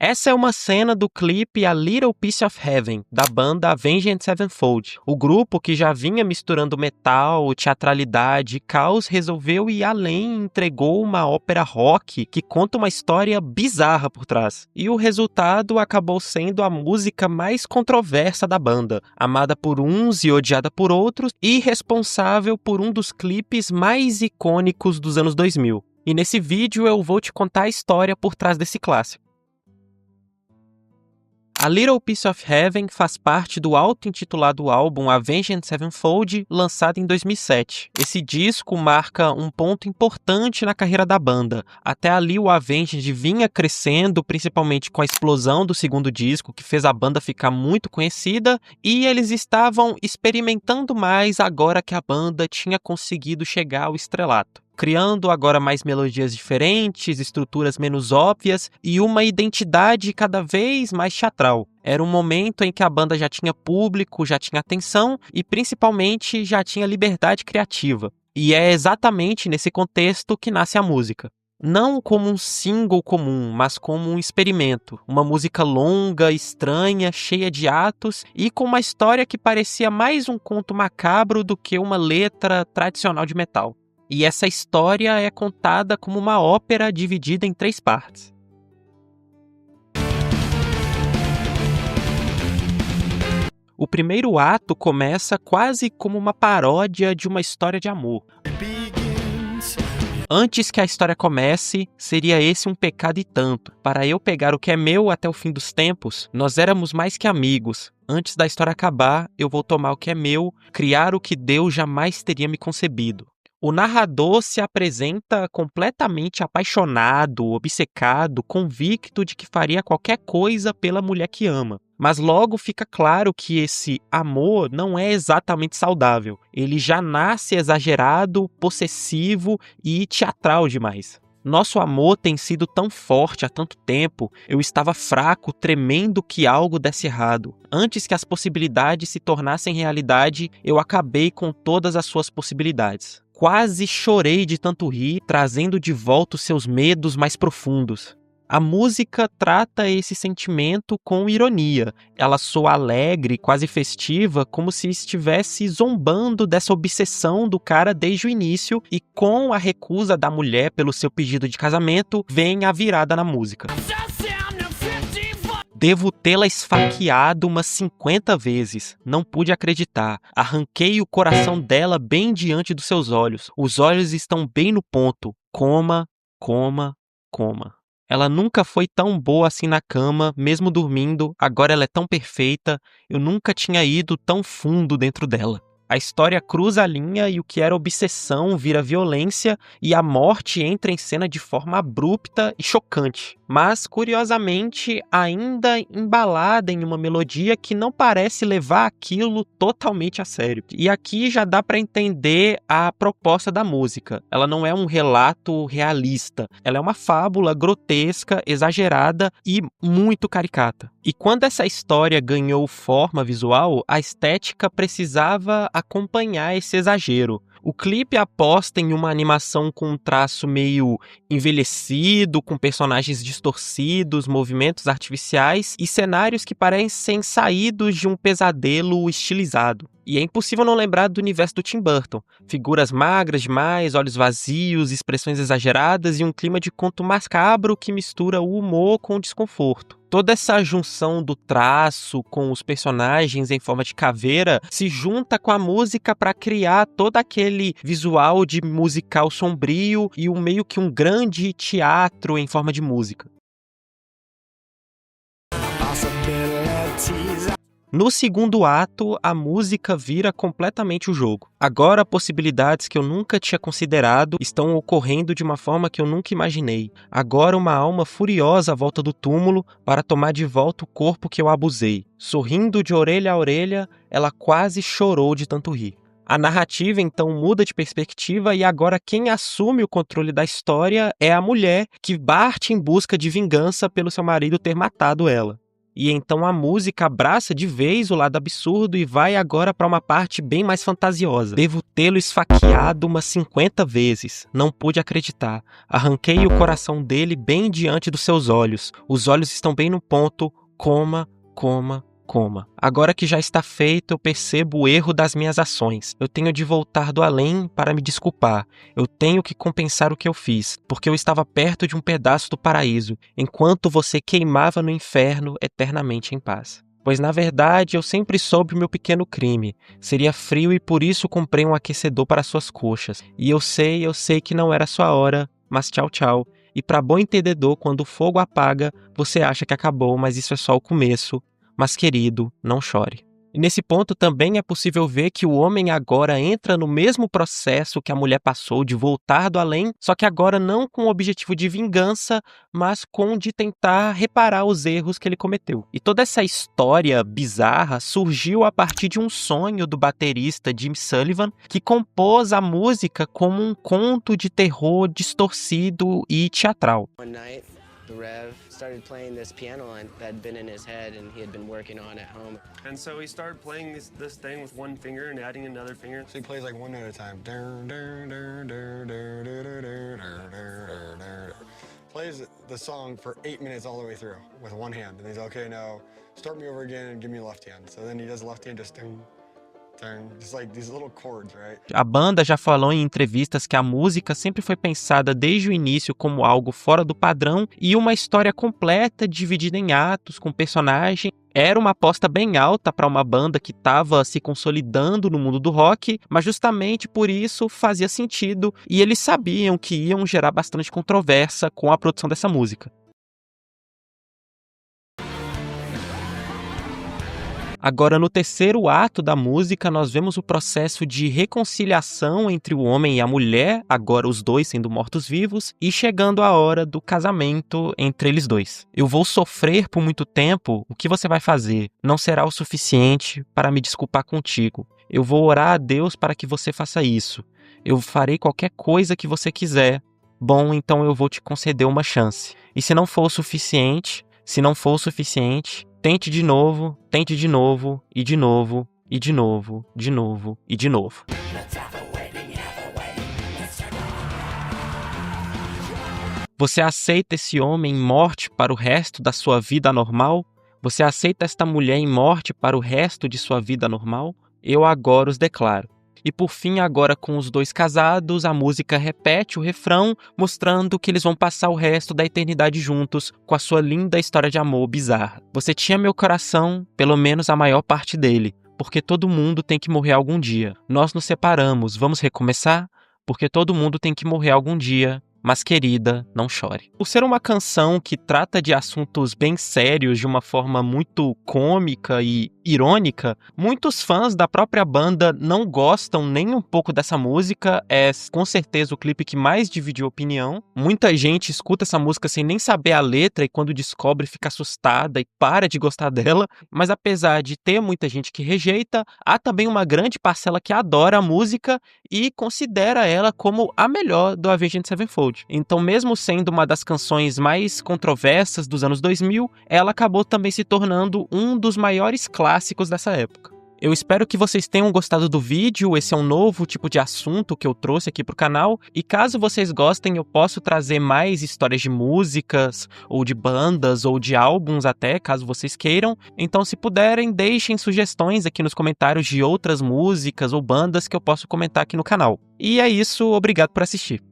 Essa é uma cena do clipe A Little Piece of Heaven, da banda Avenged Sevenfold. O grupo, que já vinha misturando metal, teatralidade e caos, resolveu ir além e entregou uma ópera rock que conta uma história bizarra por trás. E o resultado acabou sendo a música mais controversa da banda, amada por uns e odiada por outros, e responsável por um dos clipes mais icônicos dos anos 2000. E nesse vídeo eu vou te contar a história por trás desse clássico. A Little Piece of Heaven faz parte do auto-intitulado álbum Avenged Sevenfold, lançado em 2007. Esse disco marca um ponto importante na carreira da banda. Até ali o Avenged vinha crescendo, principalmente com a explosão do segundo disco, que fez a banda ficar muito conhecida, e eles estavam experimentando mais agora que a banda tinha conseguido chegar ao estrelato, criando agora mais melodias diferentes, estruturas menos óbvias e uma identidade cada vez mais teatral. Era um momento em que a banda já tinha público, já tinha atenção e principalmente já tinha liberdade criativa. E é exatamente nesse contexto que nasce a música. Não como um single comum, mas como um experimento. Uma música longa, estranha, cheia de atos e com uma história que parecia mais um conto macabro do que uma letra tradicional de metal. E essa história é contada como uma ópera dividida em 3 partes. O primeiro ato começa quase como uma paródia de uma história de amor. Antes que a história comece, seria esse um pecado e tanto. Para eu pegar o que é meu até o fim dos tempos, nós éramos mais que amigos. Antes da história acabar, eu vou tomar o que é meu, criar o que Deus jamais teria me concebido. O narrador se apresenta completamente apaixonado, obcecado, convicto de que faria qualquer coisa pela mulher que ama. Mas logo fica claro que esse amor não é exatamente saudável. Ele já nasce exagerado, possessivo e teatral demais. Nosso amor tem sido tão forte há tanto tempo, eu estava fraco, tremendo que algo desse errado. Antes que as possibilidades se tornassem realidade, eu acabei com todas as suas possibilidades. Quase chorei de tanto rir, trazendo de volta os seus medos mais profundos. A música trata esse sentimento com ironia. Ela soa alegre, quase festiva, como se estivesse zombando dessa obsessão do cara desde o início, e com a recusa da mulher pelo seu pedido de casamento, vem a virada na música. Devo tê-la esfaqueado umas 50 vezes. Não pude acreditar. Arranquei o coração dela bem diante dos seus olhos. Os olhos estão bem no ponto. Coma, coma, coma. Ela nunca foi tão boa assim na cama, mesmo dormindo. Agora ela é tão perfeita. Eu nunca tinha ido tão fundo dentro dela. A história cruza a linha e o que era obsessão vira violência e a morte entra em cena de forma abrupta e chocante. Mas, curiosamente, ainda embalada em uma melodia que não parece levar aquilo totalmente a sério. E aqui já dá para entender a proposta da música. Ela não é um relato realista. Ela é uma fábula grotesca, exagerada e muito caricata. E quando essa história ganhou forma visual, a estética precisava acompanhar esse exagero. O clipe aposta em uma animação com um traço meio envelhecido, com personagens distorcidos, movimentos artificiais e cenários que parecem saídos de um pesadelo estilizado. E é impossível não lembrar do universo do Tim Burton. Figuras magras demais, olhos vazios, expressões exageradas e um clima de conto macabro que mistura o humor com o desconforto. Toda essa junção do traço com os personagens em forma de caveira se junta com a música para criar todo aquele visual de musical sombrio e meio que um grande teatro em forma de música. No segundo ato, a música vira completamente o jogo. Agora, possibilidades que eu nunca tinha considerado estão ocorrendo de uma forma que eu nunca imaginei. Agora, uma alma furiosa volta do túmulo para tomar de volta o corpo que eu abusei. Sorrindo de orelha a orelha, ela quase chorou de tanto rir. A narrativa, então, muda de perspectiva e agora quem assume o controle da história é a mulher que parte em busca de vingança pelo seu marido ter matado ela. E então a música abraça de vez o lado absurdo e vai agora para uma parte bem mais fantasiosa. Devo tê-lo esfaqueado umas 50 vezes. Não pude acreditar. Arranquei o coração dele bem diante dos seus olhos. Os olhos estão bem no ponto, coma, coma, coma. Agora que já está feito, eu percebo o erro das minhas ações. Eu tenho de voltar do além para me desculpar. Eu tenho que compensar o que eu fiz, porque eu estava perto de um pedaço do paraíso, enquanto você queimava no inferno eternamente em paz. Pois na verdade eu sempre soube o meu pequeno crime. Seria frio e por isso comprei um aquecedor para suas coxas. E eu sei que não era sua hora, mas tchau, tchau. E para bom entendedor, quando o fogo apaga, você acha que acabou, mas isso é só o começo. Mas, querido, não chore. E nesse ponto também é possível ver que o homem agora entra no mesmo processo que a mulher passou de voltar do além, só que agora não com o objetivo de vingança, mas com de tentar reparar os erros que ele cometeu. E toda essa história bizarra surgiu a partir de um sonho do baterista Jim Sullivan, que compôs a música como um conto de terror distorcido e teatral. The Rev started playing this piano line that had been in his head and he had been working on at home. And so he started playing this thing with one finger and adding another finger. So he plays like one note at a time. Plays the song for 8 minutes all the way through with one hand. And he's okay, now start me over again and give me left hand. So then he does left hand just just like these little chords, right? A banda já falou em entrevistas que a música sempre foi pensada desde o início como algo fora do padrão e uma história completa dividida em atos com personagem. Era uma aposta bem alta para uma banda que estava se consolidando no mundo do rock, mas justamente por isso fazia sentido e eles sabiam que iam gerar bastante controvérsia com a produção dessa música. Agora, no terceiro ato da música, nós vemos o processo de reconciliação entre o homem e a mulher, agora os dois sendo mortos-vivos, e chegando a hora do casamento entre eles dois. Eu vou sofrer por muito tempo, o que você vai fazer? Não será o suficiente para me desculpar contigo. Eu vou orar a Deus para que você faça isso. Eu farei qualquer coisa que você quiser. Bom, então eu vou te conceder uma chance. E se não for o suficiente, tente de novo, e de novo, e de novo, e de novo, e de novo. Você aceita esse homem em morte para o resto da sua vida normal? Você aceita esta mulher em morte para o resto de sua vida normal? Eu agora os declaro. E por fim, agora com os dois casados, a música repete o refrão, mostrando que eles vão passar o resto da eternidade juntos, com a sua linda história de amor bizarra. Você tinha meu coração, pelo menos a maior parte dele, porque todo mundo tem que morrer algum dia. Nós nos separamos, vamos recomeçar? Porque todo mundo tem que morrer algum dia. Mas, querida, não chore. Por ser uma canção que trata de assuntos bem sérios de uma forma muito cômica e irônica, muitos fãs da própria banda não gostam nem um pouco dessa música. É com certeza o clipe que mais dividiu opinião. Muita gente escuta essa música sem nem saber a letra e quando descobre fica assustada e para de gostar dela. Mas apesar de ter muita gente que rejeita, há também uma grande parcela que adora a música e considera ela como a melhor do Avenged Sevenfold. Então, mesmo sendo uma das canções mais controversas dos anos 2000, ela acabou também se tornando um dos maiores clássicos dessa época. Eu espero que vocês tenham gostado do vídeo, esse é um novo tipo de assunto que eu trouxe aqui pro canal, e caso vocês gostem eu posso trazer mais histórias de músicas, ou de bandas, ou de álbuns até, caso vocês queiram. Então se puderem, deixem sugestões aqui nos comentários de outras músicas ou bandas que eu posso comentar aqui no canal. E é isso, obrigado por assistir.